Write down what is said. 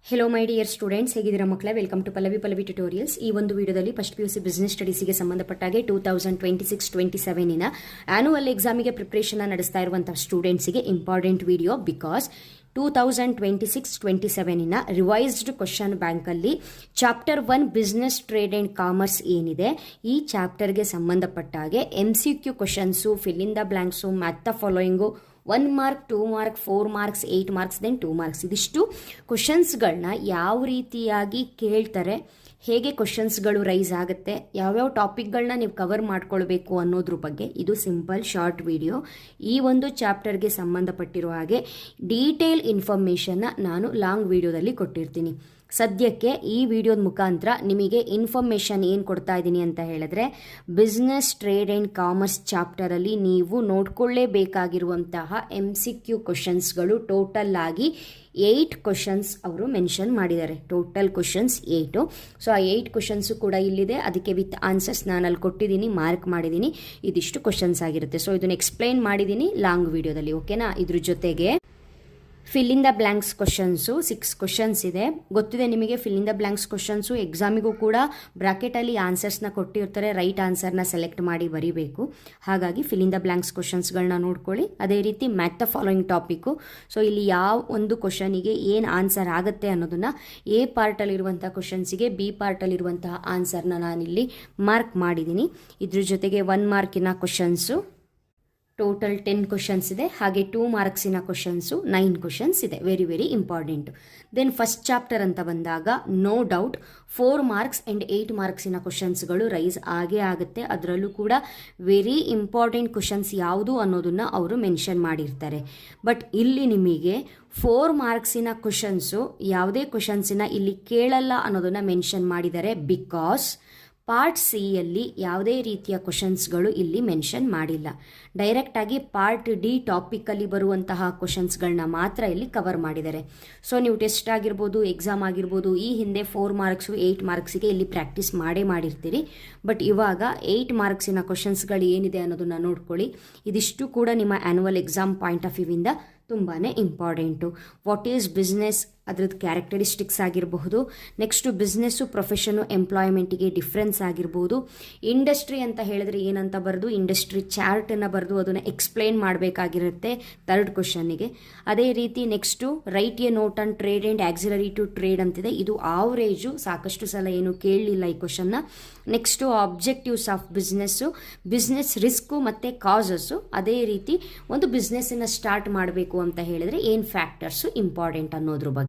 Hello my dear students, ಹೇಗಿದ್ದೀರಾ ಮಕ್ಕಳೇ? Welcome to Pallavi tutorials. ಈ ಒಂದು ವಿಡಿಯೋದಲ್ಲಿ ಫಸ್ಟ್ PUC ಬಿಸ್ನೆಸ್ ಸ್ಟಡೀಸ್ಗೆ ಸಂಬಂಧಪಟ್ಟಾಗೆ 2026-27 ಆನ್ಯುವಲ್ ಎಕ್ಸಾಮಿಗೆ ಪ್ರಿಪರೇಷನ್ ನಡೆಸ್ತಾ ಇರುವಂತಹ ಸ್ಟೂಡೆಂಟ್ಸ್ಗೆ important video. Because 2026-27 revised question ಬ್ಯಾಂಕಲ್ಲಿ chapter 1 business trade and commerce ಏನಿದೆ, ಈ ಚಾಪ್ಟರ್ಗೆ ಸಂಬಂಧಪಟ್ಟಾಗೆ MCQ questions, fill in the blanks, match the following, 1 mark, 2 mark, 4 marks, 8 marks, then 2 marks, ಇದಿಷ್ಟು ಕ್ವಶನ್ಸ್ಗಳನ್ನ ಯಾವ ರೀತಿಯಾಗಿ ಕೇಳ್ತಾರೆ, ಹೇಗೆ ಕ್ವಶನ್ಸ್ಗಳು ರೈಸ್ ಆಗುತ್ತೆ, ಯಾವ್ಯಾವ ಟಾಪಿಕ್ಗಳನ್ನ ನೀವು ಕವರ್ ಮಾಡ್ಕೊಳ್ಬೇಕು ಅನ್ನೋದ್ರ ಬಗ್ಗೆ ಇದು ಸಿಂಪಲ್ ಶಾರ್ಟ್ ವಿಡಿಯೋ. ಈ ಒಂದು ಚಾಪ್ಟರ್ಗೆ ಸಂಬಂಧಪಟ್ಟಿರೋ ಹಾಗೆ ಡೀಟೇಲ್ ಇನ್ಫಾರ್ಮೇಷನ್ನ ನಾನು ಲಾಂಗ್ ವಿಡಿಯೋದಲ್ಲಿ ಕೊಟ್ಟಿರ್ತೀನಿ. ಸದ್ಯಕ್ಕೆ ಈ ವಿಡಿಯೋದ ಮುಖಾಂತರ ನಿಮಗೆ ಇನ್ಫಾರ್ಮೇಷನ್ ಏನು ಕೊಡ್ತಾ ಇದ್ದೀನಿ ಅಂತ ಹೇಳಿದ್ರೆ, ಬಿಸ್ನೆಸ್ ಟ್ರೇಡ್ ಆ್ಯಂಡ್ ಕಾಮರ್ಸ್ ಚಾಪ್ಟರಲ್ಲಿ ನೀವು ನೋಡ್ಕೊಳ್ಳೇಬೇಕಾಗಿರುವಂತಹ MCQ ಕ್ವಶನ್ಸ್ಗಳು ಟೋಟಲ್ ಆಗಿ 8 ಕ್ವಶನ್ಸ್ ಅವರು ಮೆನ್ಷನ್ ಮಾಡಿದ್ದಾರೆ. Total questions 8. ಸೊ ಆ 8 ಕ್ವಶನ್ಸು ಕೂಡ ಇಲ್ಲಿದೆ. ಅದಕ್ಕೆ ವಿತ್ ಆನ್ಸರ್ಸ್ ನಾನು ಅಲ್ಲಿ ಕೊಟ್ಟಿದ್ದೀನಿ, ಮಾರ್ಕ್ ಮಾಡಿದ್ದೀನಿ. ಇದಿಷ್ಟು ಕ್ವಶನ್ಸ್ ಆಗಿರುತ್ತೆ. ಸೊ ಇದನ್ನು ಎಕ್ಸ್ಪ್ಲೈನ್ ಮಾಡಿದ್ದೀನಿ ಲಾಂಗ್ ವಿಡಿಯೋದಲ್ಲಿ, ಓಕೆನಾ? ಇದ್ರ ಜೊತೆಗೆ fill in the blanks questions 6 questions ಇದೆ. ಗೊತ್ತಿದೆ ನಿಮಗೆ, fill in the blanks questions ಎಕ್ಸಾಮಿಗೂ ಕೂಡ ಬ್ರಾಕೆಟಲ್ಲಿ ಆನ್ಸರ್ಸ್ನ ಕೊಟ್ಟಿರ್ತಾರೆ, ರೈಟ್ ಆನ್ಸರ್ನ ಸೆಲೆಕ್ಟ್ ಮಾಡಿ ಬರೀಬೇಕು. ಹಾಗಾಗಿ ಫಿಲ್ ಇನ್ ದ ಬ್ಲ್ಯಾಂಕ್ಸ್ ಕ್ವಶನ್ಸ್ಗಳನ್ನ ನೋಡ್ಕೊಳ್ಳಿ. ಅದೇ ರೀತಿ math the following topic. So ಇಲ್ಲಿ ಯಾವ ಒಂದು ಕ್ವಶನಿಗೆ ಏನು ಆನ್ಸರ್ ಆಗುತ್ತೆ ಅನ್ನೋದನ್ನು A ಪಾರ್ಟಲ್ಲಿರುವಂಥ ಕ್ವಶನ್ಸಿಗೆ B ಪಾರ್ಟಲ್ಲಿರುವಂತಹ ಆನ್ಸರ್ನ ನಾನಿಲ್ಲಿ ಮಾರ್ಕ್ ಮಾಡಿದ್ದೀನಿ. ಇದ್ರ ಜೊತೆಗೆ 1 ಮಾರ್ಕಿನ ಕ್ವಶನ್ಸು ಟೋಟಲ್ 10 ಕ್ವಶನ್ಸ್ ಇದೆ. ಹಾಗೆ 2 ಮಾರ್ಕ್ಸಿನ ಕ್ವಶನ್ಸು 9 ಕ್ವಶನ್ಸ್ ಇದೆ. Very important. Then first chapter ಅಂತ ಬಂದಾಗ ನೋ ಡೌಟ್ 4 ಮಾರ್ಕ್ಸ್ ಆ್ಯಂಡ್ 8 ಮಾರ್ಕ್ಸಿನ ಕ್ವಶನ್ಸ್ಗಳು ರೈಸ್ ಆಗೇ ಆಗುತ್ತೆ. ಅದರಲ್ಲೂ ಕೂಡ ವೆರಿ ಇಂಪಾರ್ಟೆಂಟ್ ಕ್ವಶನ್ಸ್ ಯಾವುದು ಅನ್ನೋದನ್ನು ಅವರು ಮೆನ್ಷನ್ ಮಾಡಿರ್ತಾರೆ. ಬಟ್ ಇಲ್ಲಿ ನಿಮಗೆ 4 ಮಾರ್ಕ್ಸಿನ ಕ್ವಶನ್ಸು ಯಾವುದೇ ಕ್ವಶನ್ಸಿನ ಇಲ್ಲಿ ಕೇಳಲ್ಲ ಅನ್ನೋದನ್ನು ಮೆನ್ಷನ್ ಮಾಡಿದ್ದಾರೆ. ಬಿಕಾಸ್ ಪಾರ್ಟ್ ಸಿಯಲ್ಲಿ ಯಾವುದೇ ರೀತಿಯ ಕ್ವಶನ್ಸ್ಗಳು ಇಲ್ಲಿ ಮೆನ್ಷನ್ ಮಾಡಿಲ್ಲ. ಡೈರೆಕ್ಟಾಗಿ ಪಾರ್ಟ್ ಡಿ ಟಾಪಿಕಲ್ಲಿ ಬರುವಂತಹ ಕ್ವಶನ್ಸ್ಗಳನ್ನ ಮಾತ್ರ ಇಲ್ಲಿ ಕವರ್ ಮಾಡಿದ್ದಾರೆ. ಸೊ ನೀವು ಟೆಸ್ಟ್ ಆಗಿರ್ಬೋದು, ಎಕ್ಸಾಮ್ ಆಗಿರ್ಬೋದು, ಈ ಹಿಂದೆ 4 ಮಾರ್ಕ್ಸು 8 ಮಾರ್ಕ್ಸಿಗೆ ಇಲ್ಲಿ ಪ್ರಾಕ್ಟೀಸ್ ಮಾಡಿರ್ತೀರಿ. ಬಟ್ ಇವಾಗ 8 ಮಾರ್ಕ್ಸಿನ ಕ್ವಶನ್ಸ್ಗಳು ಏನಿದೆ ಅನ್ನೋದನ್ನು ನೋಡ್ಕೊಳ್ಳಿ. ಇದಿಷ್ಟು ಕೂಡ ನಿಮ್ಮ ಆ್ಯನ್ಯುವಲ್ ಎಕ್ಸಾಮ್ ಪಾಯಿಂಟ್ ಆಫ್ ವ್ಯೂವಿಂದ ತುಂಬಾ ಇಂಪಾರ್ಟೆಂಟು. ವಾಟ್ ಈಸ್ ಬಿಸ್ನೆಸ್, ಅದ್ರದ್ದು ಕ್ಯಾರೆಕ್ಟರಿಸ್ಟಿಕ್ಸ್ ಆಗಿರಬಹುದು. ನೆಕ್ಸ್ಟು ಬಿಸ್ನೆಸ್ಸು, ಪ್ರೊಫೆಷನು, ಎಂಪ್ಲಾಯ್ಮೆಂಟಿಗೆ ಡಿಫ್ರೆನ್ಸ್ ಆಗಿರ್ಬೋದು. ಇಂಡಸ್ಟ್ರಿ ಅಂತ ಹೇಳಿದ್ರೆ ಏನಂತ ಬರೆದು ಇಂಡಸ್ಟ್ರಿ ಚಾರ್ಟನ್ನು ಬರೆದು ಅದನ್ನು ಎಕ್ಸ್ಪ್ಲೈನ್ ಮಾಡಬೇಕಾಗಿರುತ್ತೆ 3rd ಕ್ವಶನ್ನಿಗೆ. ಅದೇ ರೀತಿ next write a note on trade and auxiliary to trade ಅಂತಿದೆ. ಇದು ಆವ್ರೇಜು, ಸಾಕಷ್ಟು ಸಲ ಏನು ಕೇಳಲಿಲ್ಲ ಈ ಕ್ವಶನ್ನ. Next objectives of business, business risk ಮತ್ತು ಕಾಸಸ್ಸು. ಅದೇ ರೀತಿ ಒಂದು ಬಿಸ್ನೆಸ್ಸನ್ನು ಸ್ಟಾರ್ಟ್ ಮಾಡಬೇಕು ಅಂತ ಹೇಳಿದ್ರೆ ಏನು ಫ್ಯಾಕ್ಟರ್ಸು ಇಂಪಾರ್ಟೆಂಟ್ ಅನ್ನೋದ್ರ ಬಗ್ಗೆ.